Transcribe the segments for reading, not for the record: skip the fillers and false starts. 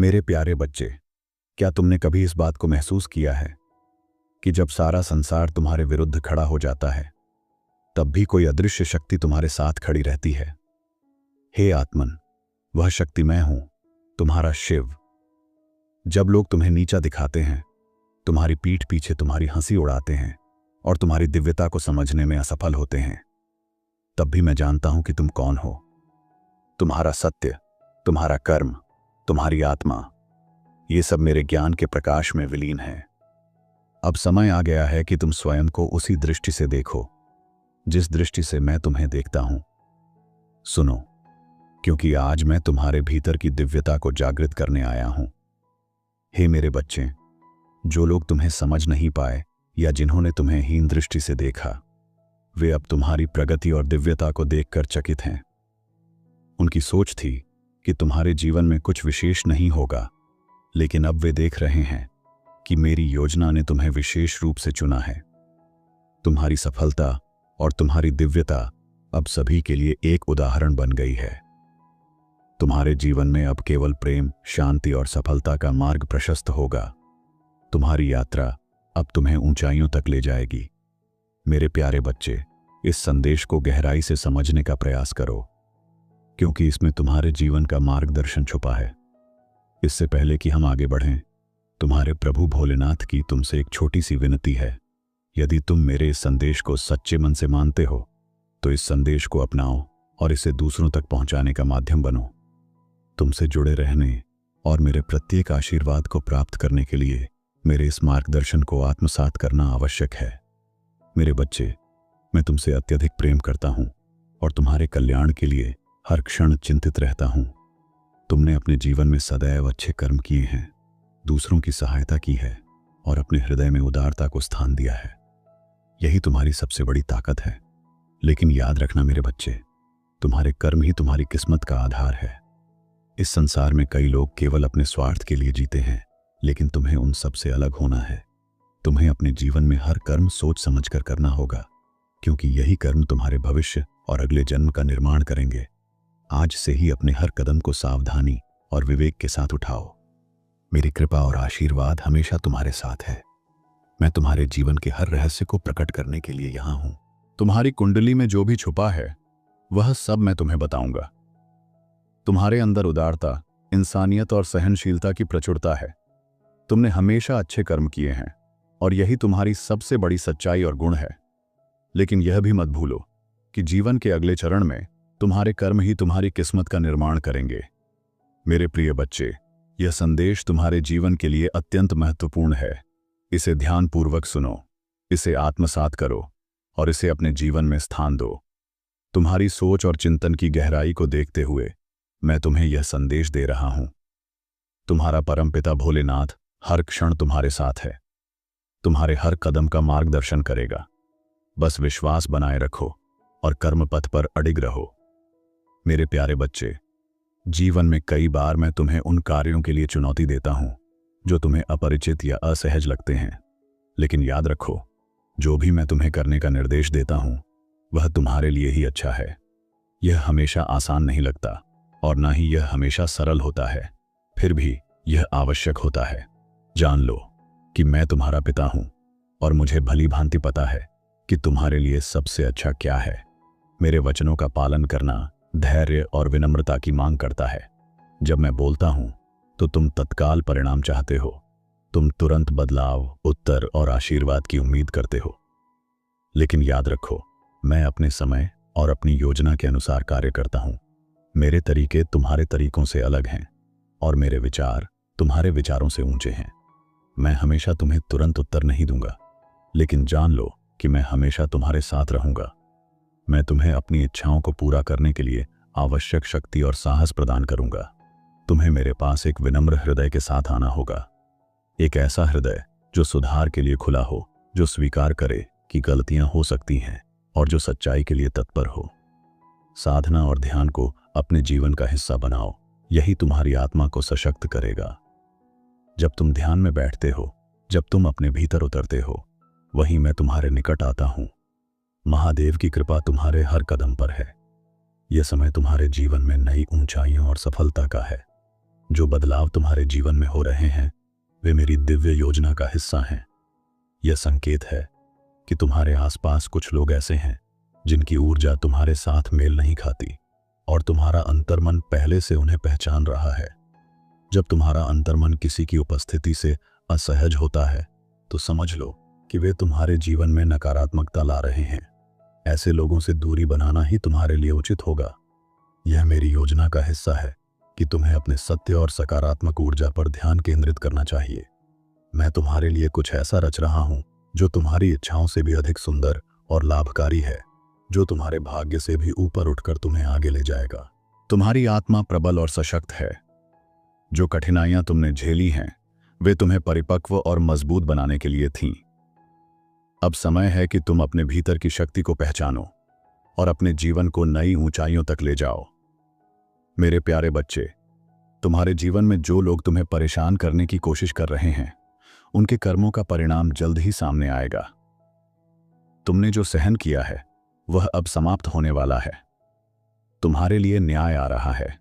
मेरे प्यारे बच्चे, क्या तुमने कभी इस बात को महसूस किया है कि जब सारा संसार तुम्हारे विरुद्ध खड़ा हो जाता है, तब भी कोई अदृश्य शक्ति तुम्हारे साथ खड़ी रहती है? हे आत्मन, वह शक्ति मैं हूं, तुम्हारा शिव। जब लोग तुम्हें नीचा दिखाते हैं, तुम्हारी पीठ पीछे तुम्हारी हंसी उड़ाते हैं और तुम्हारी दिव्यता को समझने में असफल होते हैं, तब भी मैं जानता हूं कि तुम कौन हो। तुम्हारा सत्य, तुम्हारा कर्म, तुम्हारी आत्मा, ये सब मेरे ज्ञान के प्रकाश में विलीन है। अब समय आ गया है कि तुम स्वयं को उसी दृष्टि से देखो जिस दृष्टि से मैं तुम्हें देखता हूं। सुनो, क्योंकि आज मैं तुम्हारे भीतर की दिव्यता को जागृत करने आया हूं। हे मेरे बच्चे, जो लोग तुम्हें समझ नहीं पाए या जिन्होंने तुम्हें हीन दृष्टि से देखा, वे अब तुम्हारी प्रगति और दिव्यता को देखकर चकित हैं। उनकी सोच थी कि तुम्हारे जीवन में कुछ विशेष नहीं होगा, लेकिन अब वे देख रहे हैं कि मेरी योजना ने तुम्हें विशेष रूप से चुना है। तुम्हारी सफलता और तुम्हारी दिव्यता अब सभी के लिए एक उदाहरण बन गई है। तुम्हारे जीवन में अब केवल प्रेम, शांति और सफलता का मार्ग प्रशस्त होगा। तुम्हारी यात्रा अब तुम्हें ऊंचाइयों तक ले जाएगी। मेरे प्यारे बच्चे, इस संदेश को गहराई से समझने का प्रयास करो, क्योंकि इसमें तुम्हारे जीवन का मार्गदर्शन छुपा है। इससे पहले कि हम आगे बढ़ें, तुम्हारे प्रभु भोलेनाथ की तुमसे एक छोटी सी विनती है। यदि तुम मेरे इस संदेश को सच्चे मन से मानते हो, तो इस संदेश को अपनाओ और इसे दूसरों तक पहुंचाने का माध्यम बनो। तुमसे जुड़े रहने और मेरे प्रत्येक आशीर्वाद को प्राप्त करने के लिए मेरे इस मार्गदर्शन को आत्मसात करना आवश्यक है। मेरे बच्चे, मैं तुमसे अत्यधिक प्रेम करता हूं और तुम्हारे कल्याण के लिए हर क्षण चिंतित रहता हूं। तुमने अपने जीवन में सदैव अच्छे कर्म किए हैं, दूसरों की सहायता की है और अपने हृदय में उदारता को स्थान दिया है। यही तुम्हारी सबसे बड़ी ताकत है। लेकिन याद रखना मेरे बच्चे, तुम्हारे कर्म ही तुम्हारी किस्मत का आधार है। इस संसार में कई लोग केवल अपने स्वार्थ के लिए जीते हैं, लेकिन तुम्हें उन सब से अलग होना है। तुम्हें अपने जीवन में हर कर्म सोच समझकर करना होगा, क्योंकि यही कर्म तुम्हारे भविष्य और अगले जन्म का निर्माण करेंगे। आज से ही अपने हर कदम को सावधानी और विवेक के साथ उठाओ। मेरी कृपा और आशीर्वाद हमेशा तुम्हारे साथ है। मैं तुम्हारे जीवन के हर रहस्य को प्रकट करने के लिए यहां हूं। तुम्हारी कुंडली में जो भी छुपा है, वह सब मैं तुम्हें बताऊंगा। तुम्हारे अंदर उदारता, इंसानियत और सहनशीलता की प्रचुरता है। तुमने हमेशा अच्छे कर्म किए हैं और यही तुम्हारी सबसे बड़ी सच्चाई और गुण है। लेकिन यह भी मत भूलो कि जीवन के अगले चरण में तुम्हारे कर्म ही तुम्हारी किस्मत का निर्माण करेंगे। मेरे प्रिय बच्चे, यह संदेश तुम्हारे जीवन के लिए अत्यंत महत्वपूर्ण है। इसे ध्यानपूर्वक सुनो, इसे आत्मसात करो और इसे अपने जीवन में स्थान दो। तुम्हारी सोच और चिंतन की गहराई को देखते हुए मैं तुम्हें यह संदेश दे रहा हूं। तुम्हारा परमपिता भोलेनाथ हर क्षण तुम्हारे साथ है, तुम्हारे हर कदम का मार्गदर्शन करेगा। बस विश्वास बनाए रखो और कर्म पथ पर अडिग रहो। मेरे प्यारे बच्चे, जीवन में कई बार मैं तुम्हें उन कार्यों के लिए चुनौती देता हूं जो तुम्हें अपरिचित या असहज लगते हैं। लेकिन याद रखो, जो भी मैं तुम्हें करने का निर्देश देता हूं, वह तुम्हारे लिए ही अच्छा है। यह हमेशा आसान नहीं लगता और ना ही यह हमेशा सरल होता है, फिर भी यह आवश्यक होता है। जान लो कि मैं तुम्हारा पिता हूं और मुझे भली भांति पता है कि तुम्हारे लिए सबसे अच्छा क्या है। मेरे वचनों का पालन करना धैर्य और विनम्रता की मांग करता है। जब मैं बोलता हूं तो तुम तत्काल परिणाम चाहते हो। तुम तुरंत बदलाव, उत्तर और आशीर्वाद की उम्मीद करते हो। लेकिन याद रखो, मैं अपने समय और अपनी योजना के अनुसार कार्य करता हूं। मेरे तरीके तुम्हारे तरीकों से अलग हैं और मेरे विचार तुम्हारे विचारों से ऊंचे हैं। मैं हमेशा तुम्हें तुरंत उत्तर नहीं दूंगा, लेकिन जान लो कि मैं हमेशा तुम्हारे साथ रहूंगा। मैं तुम्हें अपनी इच्छाओं को पूरा करने के लिए आवश्यक शक्ति और साहस प्रदान करूंगा। तुम्हें मेरे पास एक विनम्र हृदय के साथ आना होगा, एक ऐसा हृदय जो सुधार के लिए खुला हो, जो स्वीकार करे कि गलतियां हो सकती हैं और जो सच्चाई के लिए तत्पर हो। साधना और ध्यान को अपने जीवन का हिस्सा बनाओ, यही तुम्हारी आत्मा को सशक्त करेगा। जब तुम ध्यान में बैठते हो, जब तुम अपने भीतर उतरते हो, वहीं मैं तुम्हारे निकट आता हूं। महादेव की कृपा तुम्हारे हर कदम पर है। यह समय तुम्हारे जीवन में नई ऊंचाइयों और सफलता का है। जो बदलाव तुम्हारे जीवन में हो रहे हैं वे मेरी दिव्य योजना का हिस्सा हैं। यह संकेत है कि तुम्हारे आसपास कुछ लोग ऐसे हैं जिनकी ऊर्जा तुम्हारे साथ मेल नहीं खाती और तुम्हारा अंतर्मन पहले से उन्हें पहचान रहा है। जब तुम्हारा अंतर्मन किसी की उपस्थिति से असहज होता है तो समझ लो कि वे तुम्हारे जीवन में नकारात्मकता ला रहे हैं। ऐसे लोगों से दूरी बनाना ही तुम्हारे लिए उचित होगा। यह मेरी योजना का हिस्सा है कि तुम्हें अपने सत्य और सकारात्मक ऊर्जा पर ध्यान केंद्रित करना चाहिए। मैं तुम्हारे लिए कुछ ऐसा रच रहा हूं जो तुम्हारी इच्छाओं से भी अधिक सुंदर और लाभकारी है, जो तुम्हारे भाग्य से भी ऊपर उठकर तुम्हें आगे ले जाएगा। तुम्हारी आत्मा प्रबल और सशक्त है। जो कठिनाइयां तुमने झेली हैं वे तुम्हें परिपक्व और मजबूत बनाने के लिए थीं। अब समय है कि तुम अपने भीतर की शक्ति को पहचानो और अपने जीवन को नई ऊंचाइयों तक ले जाओ। मेरे प्यारे बच्चे, तुम्हारे जीवन में जो लोग तुम्हें परेशान करने की कोशिश कर रहे हैं उनके कर्मों का परिणाम जल्द ही सामने आएगा। तुमने जो सहन किया है वह अब समाप्त होने वाला है। तुम्हारे लिए न्याय आ रहा है।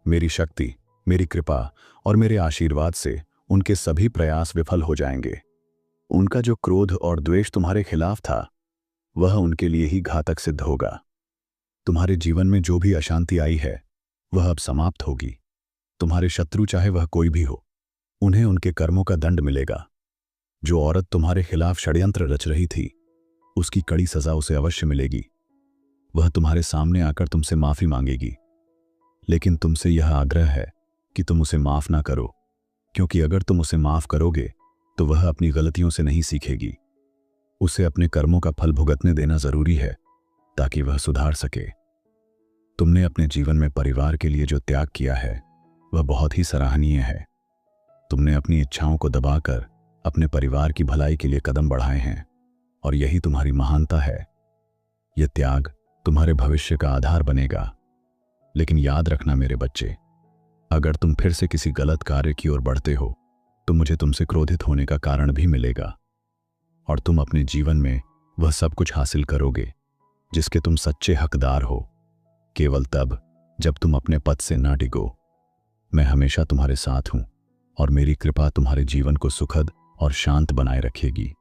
मेरी शक्ति, मेरी कृपा और मेरे आशीर्वाद से उनके सभी प्रयास विफल हो जाएंगे। उनका जो क्रोध और द्वेष तुम्हारे खिलाफ था वह उनके लिए ही घातक सिद्ध होगा। तुम्हारे जीवन में जो भी अशांति आई है वह अब समाप्त होगी। तुम्हारे शत्रु चाहे वह कोई भी हो, उन्हें उनके कर्मों का दंड मिलेगा। जो औरत तुम्हारे खिलाफ षड्यंत्र रच रही थी उसकी कड़ी सजा उसे अवश्य मिलेगी। वह तुम्हारे सामने आकर तुमसे माफी मांगेगी, लेकिन तुमसे यह आग्रह है कि तुम उसे माफ ना करो, क्योंकि अगर तुम उसे माफ करोगे तो वह अपनी गलतियों से नहीं सीखेगी। उसे अपने कर्मों का फल भुगतने देना जरूरी है ताकि वह सुधार सके। तुमने अपने जीवन में परिवार के लिए जो त्याग किया है वह बहुत ही सराहनीय है। तुमने अपनी इच्छाओं को दबाकर अपने परिवार की भलाई के लिए कदम बढ़ाए हैं और यही तुम्हारी महानता है। यह त्याग तुम्हारे भविष्य का आधार बनेगा। लेकिन याद रखना मेरे बच्चे, अगर तुम फिर से किसी गलत कार्य की ओर बढ़ते हो तो मुझे तुमसे क्रोधित होने का कारण भी मिलेगा और तुम अपने जीवन में वह सब कुछ हासिल करोगे जिसके तुम सच्चे हकदार हो, केवल तब जब तुम अपने पद से ना डिगो। मैं हमेशा तुम्हारे साथ हूं और मेरी कृपा तुम्हारे जीवन को सुखद और शांत बनाए रखेगी।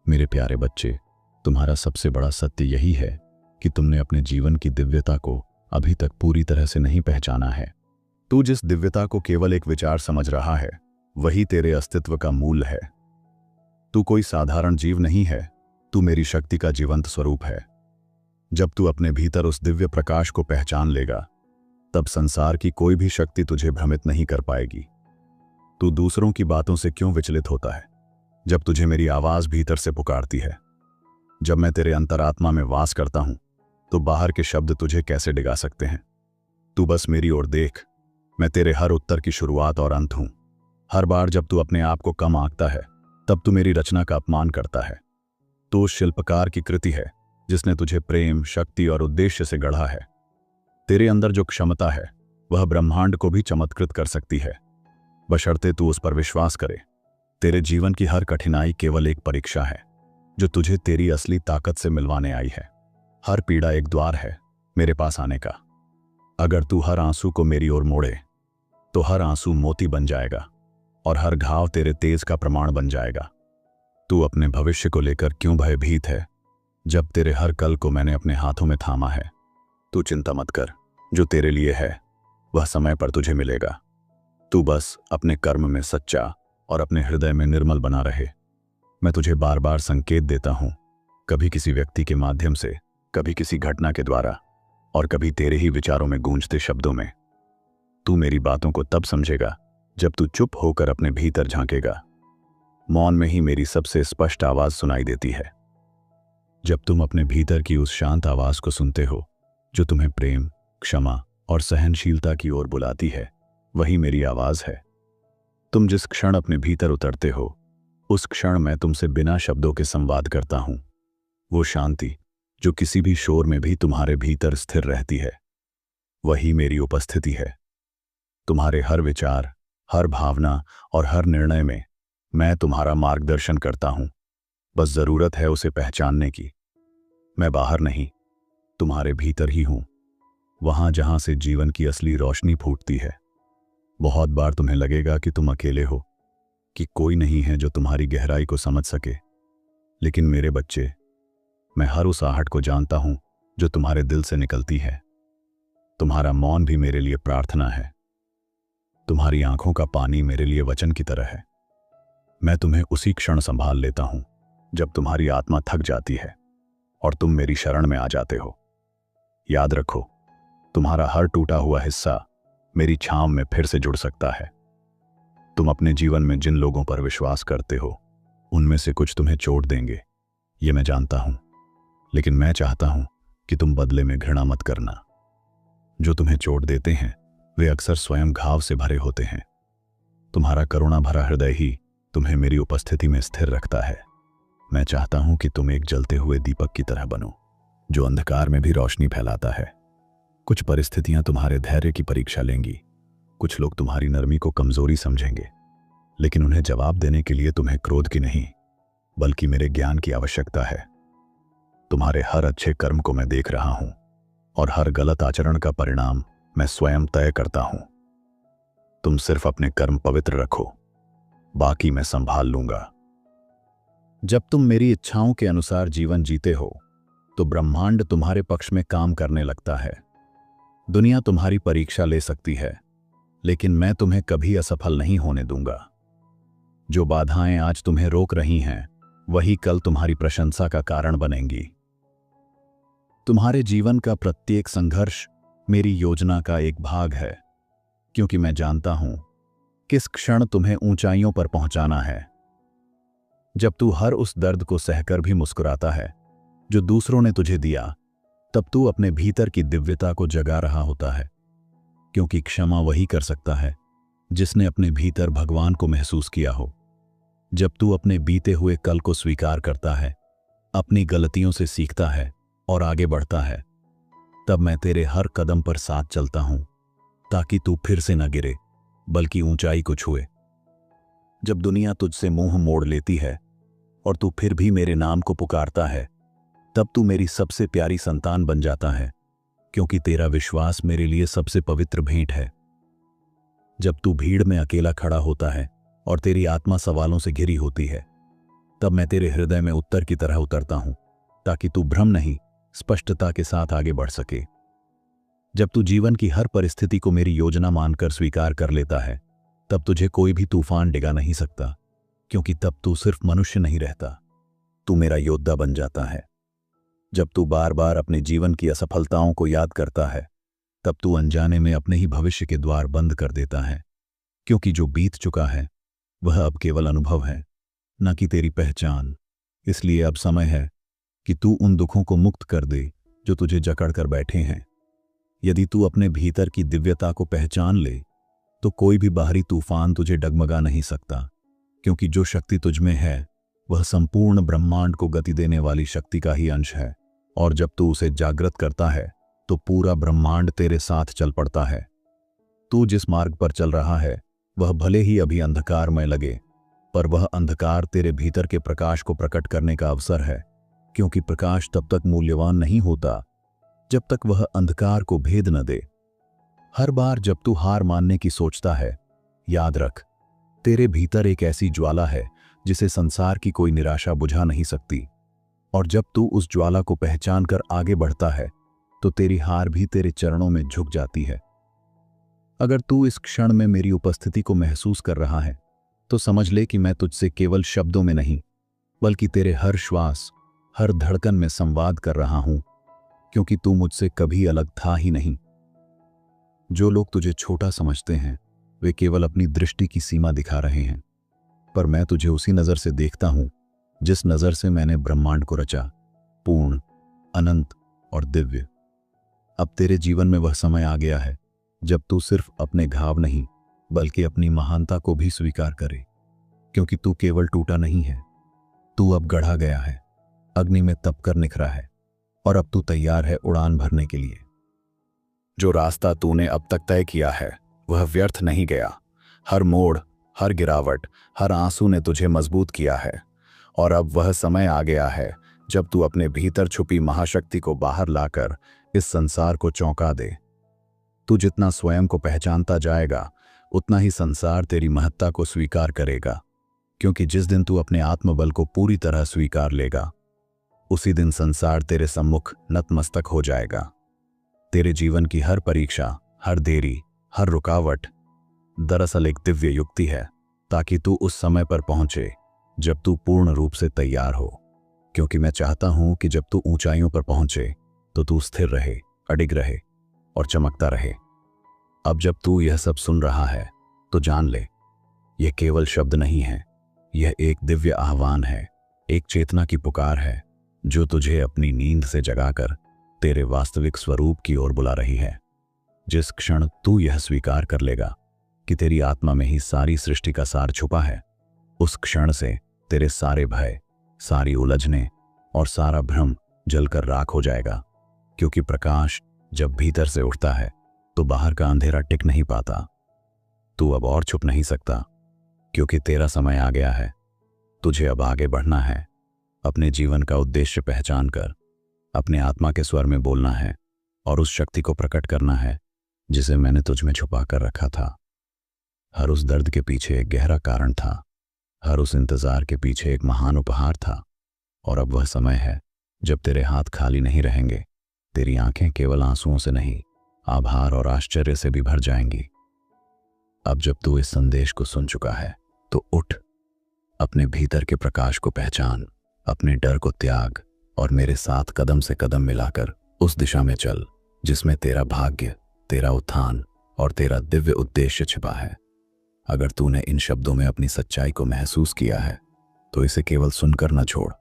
मेरे प्यारे बच्चे, तुम्हारा सबसे बड़ा सत्य यही है कि तुमने अपने जीवन की दिव्यता को अभी तक पूरी तरह से नहीं पहचाना है। तू जिस दिव्यता को केवल एक विचार समझ रहा है वही तेरे अस्तित्व का मूल है। तू कोई साधारण जीव नहीं है, तू मेरी शक्ति का जीवंत स्वरूप है। जब तू अपने भीतर उस दिव्य प्रकाश को पहचान लेगा तब संसार की कोई भी शक्ति तुझे भ्रमित नहीं कर पाएगी। तू दूसरों की बातों से क्यों विचलित होता है जब तुझे मेरी आवाज भीतर से पुकारती है? जब मैं तेरे अंतरात्मा में वास करता हूं तो बाहर के शब्द तुझे कैसे डिगा सकते हैं? तू बस मेरी ओर देख, मैं तेरे हर उत्तर की शुरुआत और अंत हूं। हर बार जब तू अपने आप को कम आंकता है तब तू मेरी रचना का अपमान करता है। तू उस शिल्पकार की कृति है जिसने तुझे प्रेम, शक्ति और उद्देश्य से गढ़ा है। तेरे अंदर जो क्षमता है वह ब्रह्मांड को भी चमत्कृत कर सकती है, बशर्ते तू उस पर विश्वास करे। तेरे जीवन की हर कठिनाई केवल एक परीक्षा है जो तुझे तेरी असली ताकत से मिलवाने आई है। हर पीड़ा एक द्वार है मेरे पास आने का। अगर तू हर आंसू को मेरी ओर मोड़े तो हर आंसू मोती बन जाएगा और हर घाव तेरे तेज का प्रमाण बन जाएगा। तू अपने भविष्य को लेकर क्यों भयभीत है जब तेरे हर कल को मैंने अपने हाथों में थामा है? तू चिंता मत कर, जो तेरे लिए है वह समय पर तुझे मिलेगा। तू बस अपने कर्म में सच्चा और अपने हृदय में निर्मल बना रहे। मैं तुझे बार बार संकेत देता हूं, कभी किसी व्यक्ति के माध्यम से, कभी किसी घटना के द्वारा और कभी तेरे ही विचारों में गूंजते शब्दों में। तू मेरी बातों को तब समझेगा जब तू चुप होकर अपने भीतर झांकेगा। मौन में ही मेरी सबसे स्पष्ट आवाज सुनाई देती है। जब तुम अपने भीतर की उस शांत आवाज को सुनते हो जो तुम्हें प्रेम, क्षमा और सहनशीलता की ओर बुलाती है, वही मेरी आवाज है। तुम जिस क्षण अपने भीतर उतरते हो उस क्षण मैं तुमसे बिना शब्दों के संवाद करता हूं। वो शांति जो किसी भी शोर में भी तुम्हारे भीतर स्थिर रहती है, वही मेरी उपस्थिति है। तुम्हारे हर विचार, हर भावना और हर निर्णय में मैं तुम्हारा मार्गदर्शन करता हूं। बस जरूरत है उसे पहचानने की। मैं बाहर नहीं, तुम्हारे भीतर ही हूं, वहां जहां से जीवन की असली रोशनी फूटती है। बहुत बार तुम्हें लगेगा कि तुम अकेले हो, कि कोई नहीं है जो तुम्हारी गहराई को समझ सके। लेकिन मेरे बच्चे, मैं हर उस आहट को जानता हूं जो तुम्हारे दिल से निकलती है। तुम्हारा मौन भी मेरे लिए प्रार्थना है। तुम्हारी आंखों का पानी मेरे लिए वचन की तरह है। मैं तुम्हें उसी क्षण संभाल लेता हूं जब तुम्हारी आत्मा थक जाती है और तुम मेरी शरण में आ जाते हो। याद रखो, तुम्हारा हर टूटा हुआ हिस्सा मेरी छांव में फिर से जुड़ सकता है। तुम अपने जीवन में जिन लोगों पर विश्वास करते हो, उनमें से कुछ तुम्हें चोट देंगे, ये मैं जानता हूं। लेकिन मैं चाहता हूं कि तुम बदले में घृणा मत करना। जो तुम्हें चोट देते हैं वे अक्सर स्वयं घाव से भरे होते हैं। तुम्हारा करुणा भरा हृदय ही तुम्हें मेरी उपस्थिति में स्थिर रखता है। मैं चाहता हूं कि तुम एक जलते हुए दीपक की तरह बनो, जो अंधकार में भी रोशनी फैलाता है। कुछ परिस्थितियां तुम्हारे धैर्य की परीक्षा लेंगी। कुछ लोग तुम्हारी नरमी को कमजोरी समझेंगे, लेकिन उन्हें जवाब देने के लिए तुम्हें क्रोध की नहीं, बल्कि मेरे ज्ञान की आवश्यकता है। तुम्हारे हर अच्छे कर्म को मैं देख रहा हूं और हर गलत आचरण का परिणाम मैं स्वयं तय करता हूं। तुम सिर्फ अपने कर्म पवित्र रखो, बाकी मैं संभाल लूंगा। जब तुम मेरी इच्छाओं के अनुसार जीवन जीते हो तो ब्रह्मांड तुम्हारे पक्ष में काम करने लगता है। दुनिया तुम्हारी परीक्षा ले सकती है, लेकिन मैं तुम्हें कभी असफल नहीं होने दूंगा। जो बाधाएं आज तुम्हें रोक रही हैं, वही कल तुम्हारी प्रशंसा का कारण बनेंगी। तुम्हारे जीवन का प्रत्येक संघर्ष मेरी योजना का एक भाग है, क्योंकि मैं जानता हूं किस क्षण तुम्हें ऊंचाइयों पर पहुंचाना है। जब तू हर उस दर्द को सहकर भी मुस्कुराता है जो दूसरों ने तुझे दिया, तब तू अपने भीतर की दिव्यता को जगा रहा होता है, क्योंकि क्षमा वही कर सकता है जिसने अपने भीतर भगवान को महसूस किया हो। जब तू अपने बीते हुए कल को स्वीकार करता है, अपनी गलतियों से सीखता है और आगे बढ़ता है, तब मैं तेरे हर कदम पर साथ चलता हूं, ताकि तू फिर से न गिरे बल्कि ऊंचाई को छुए। जब दुनिया तुझसे मुंह मोड़ लेती है और तू फिर भी मेरे नाम को पुकारता है, तब तू मेरी सबसे प्यारी संतान बन जाता है, क्योंकि तेरा विश्वास मेरे लिए सबसे पवित्र भेंट है। जब तू भीड़ में अकेला खड़ा होता है और तेरी आत्मा सवालों से घिरी होती है, तब मैं तेरे हृदय में उत्तर की तरह उतरता हूं, ताकि तू भ्रम नहीं, स्पष्टता के साथ आगे बढ़ सके। जब तू जीवन की हर परिस्थिति को मेरी योजना मानकर स्वीकार कर लेता है, तब तुझे कोई भी तूफान डिगा नहीं सकता, क्योंकि तब तू सिर्फ मनुष्य नहीं रहता, तू मेरा योद्धा बन जाता है। जब तू बार बार अपने जीवन की असफलताओं को याद करता है, तब तू अनजाने में अपने ही भविष्य के द्वार बंद कर देता है, क्योंकि जो बीत चुका है वह अब केवल अनुभव है, न कि तेरी पहचान। इसलिए अब समय है कि तू उन दुखों को मुक्त कर दे जो तुझे जकड़ कर बैठे हैं। यदि तू अपने भीतर की दिव्यता को पहचान ले, तो कोई भी बाहरी तूफान तुझे डगमगा नहीं सकता, क्योंकि जो शक्ति तुझमें है वह संपूर्ण ब्रह्मांड को गति देने वाली शक्ति का ही अंश है। और जब तू उसे जागृत करता है तो पूरा ब्रह्मांड तेरे साथ चल पड़ता है। तू जिस मार्ग पर चल रहा है वह भले ही अभी अंधकारमय लगे, पर वह अंधकार तेरे भीतर के प्रकाश को प्रकट करने का अवसर है, क्योंकि प्रकाश तब तक मूल्यवान नहीं होता जब तक वह अंधकार को भेद न दे। हर बार जब तू हार मानने की सोचता है, याद रख, तेरे भीतर एक ऐसी ज्वाला है जिसे संसार की कोई निराशा बुझा नहीं सकती। और जब तू उस ज्वाला को पहचान कर आगे बढ़ता है, तो तेरी हार भी तेरे चरणों में झुक जाती है। अगर तू इस क्षण में मेरी उपस्थिति को महसूस कर रहा है, तो समझ ले कि मैं तुझसे केवल शब्दों में नहीं, बल्कि तेरे हर श्वास, हर धड़कन में संवाद कर रहा हूं, क्योंकि तू मुझसे कभी अलग था ही नहीं। जो लोग तुझे छोटा समझते हैं, वे केवल अपनी दृष्टि की सीमा दिखा रहे हैं, पर मैं तुझे उसी नजर से देखता हूं जिस नजर से मैंने ब्रह्मांड को रचा, पूर्ण, अनंत और दिव्य। अब तेरे जीवन में वह समय आ गया है जब तू सिर्फ अपने घाव नहीं, बल्कि अपनी महानता को भी स्वीकार करे, क्योंकि तू केवल टूटा नहीं है, तू अब गढ़ा गया है, अग्नि में तप कर निखरा है, और अब तू तैयार है उड़ान भरने के लिए। जो रास्ता तूने अब तक तय किया है वह व्यर्थ नहीं गया। हर मोड़, हर गिरावट, हर आंसू ने तुझे मजबूत किया है, और अब वह समय आ गया है जब तू अपने भीतर छुपी महाशक्ति को बाहर लाकर इस संसार को चौंका दे। तू जितना स्वयं को पहचानता जाएगा, उतना ही संसार तेरी महत्ता को स्वीकार करेगा, क्योंकि जिस दिन तू अपने आत्मबल को पूरी तरह स्वीकार लेगा, उसी दिन संसार तेरे सम्मुख नतमस्तक हो जाएगा। तेरे जीवन की हर परीक्षा, हर देरी, हर रुकावट दरअसल एक दिव्य युक्ति है, ताकि तू उस समय पर पहुंचे जब तू पूर्ण रूप से तैयार हो। क्योंकि मैं चाहता हूं कि जब तू ऊंचाइयों पर पहुंचे तो तू स्थिर रहे, अडिग रहे और चमकता रहे। अब जब तू यह सब सुन रहा है तो जान ले, यह केवल शब्द नहीं है, यह एक दिव्य आह्वान है, एक चेतना की पुकार है जो तुझे अपनी नींद से जगाकर तेरे वास्तविक स्वरूप की ओर बुला रही है। जिस क्षण तू यह स्वीकार कर लेगा कि तेरी आत्मा में ही सारी सृष्टि का सार छुपा है, उस क्षण से तेरे सारे भय, सारी उलझने और सारा भ्रम जलकर राख हो जाएगा। क्योंकि प्रकाश जब भीतर से उठता है तो बाहर का अंधेरा टिक नहीं पाता। तू अब और छुप नहीं सकता, क्योंकि तेरा समय आ गया है। तुझे अब आगे बढ़ना है, अपने जीवन का उद्देश्य पहचान कर अपने आत्मा के स्वर में बोलना है और उस शक्ति को प्रकट करना है जिसे मैंने तुझ में छुपा कर रखा था। हर उस दर्द के पीछे एक गहरा कारण था, हर उस इंतजार के पीछे एक महान उपहार था। और अब वह समय है जब तेरे हाथ खाली नहीं रहेंगे, तेरी आंखें केवल आंसुओं से नहीं, आभार और आश्चर्य से भी भर जाएंगी। अब जब तू इस संदेश को सुन चुका है तो उठ, अपने भीतर के प्रकाश को पहचान, अपने डर को त्याग और मेरे साथ कदम से कदम मिलाकर उस दिशा में चल जिसमें तेरा भाग्य, तेरा उत्थान और तेरा दिव्य उद्देश्य छिपा है। अगर तूने इन शब्दों में अपनी सच्चाई को महसूस किया है तो इसे केवल सुनकर न छोड़,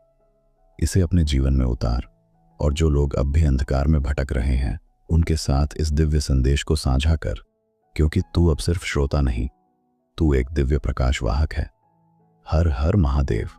इसे अपने जीवन में उतार और जो लोग अब भी अंधकार में भटक रहे हैं उनके साथ इस दिव्य संदेश को साझा कर। क्योंकि तू अब सिर्फ श्रोता नहीं, तू एक दिव्य प्रकाश वाहक है। हर हर महादेव।